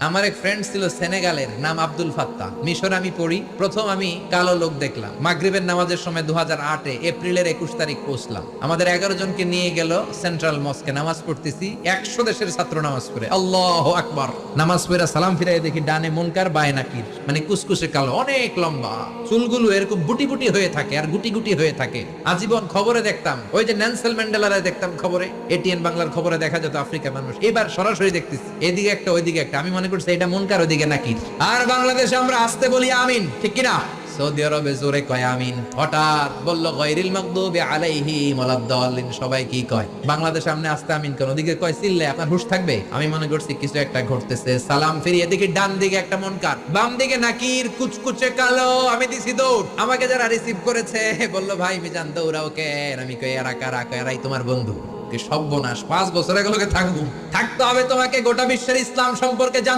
আমার এক ফ্রেন্ড ছিল সেনেগালের, নাম আব্দুল ফাত্তা। মিশর আমি পড়ি, প্রথম আমি কালো লোক দেখলাম। মাগরিবের নামাজের সময় 2008 এপ্রিলের 21 তারিখ পৌঁছলাম। আমাদের 11 জনকে নিয়ে গেল সেন্ট্রাল মস্কে, নামাজ পড়তেছি। 100 দেশের ছাত্র নামাজ পড়ে, আল্লাহু আকবার। নামাজ পড়ে সালাম ফিরাই দেখি ডানে মুনকার বায়ে নাকির, মানে কুসকুসে কালো, অনেক লম্বা, চুলগুলো এরকম বুটি বুটি হয়ে থাকে আর গুটি গুটি হয়ে থাকে। আজীবন খবরে দেখতাম, ওই যে নেলসন ম্যান্ডেলারে দেখতাম খবরে, এটিএন বাংলার খবরে দেখা যেত আফ্রিকার মানুষ। এবার সরাসরি দেখতেছি, এদিকে একটা ওইদিকে একটা। আমি মনে করছি এটা মুনকার, ওইদিকে নাকির। আর বাংলাদেশে আমরা আসতে বলি আমিন, ঠিক কিনা? সৌদি আরবে জোরে কয় আমিন। হঠাৎ বলল গায়রিল মাগদুবি আলাইহিম ওয়ালাদ-দাল্লিন, সবাই কি কয়? বাংলাদেশে সামনে আসতে আমিন কেন? ওদিকে কয় চিল্লে, আপনার হুঁশ থাকবে? আমি মনে করছি কিছু একটা ঘটতেছে। সালাম ফিরিয়ে দেখি ডান দিকে একটা মুনকার, বাম দিকে নাকির, কুচকুচে কালো। আমি দিছি দৌড়। আমাকে যারা রিসিভ করেছে বলল, ভাই মিজান দৌড়াও কেন? আমি কই এরা কারা? এরাই তোমার বন্ধু। কি সর্বনাশ, 5 বছর এগুলোকে থাকবো, থাকতে হবে তোমাকে গোটা বিশ্বের ইসলাম সম্পর্কে জানতে।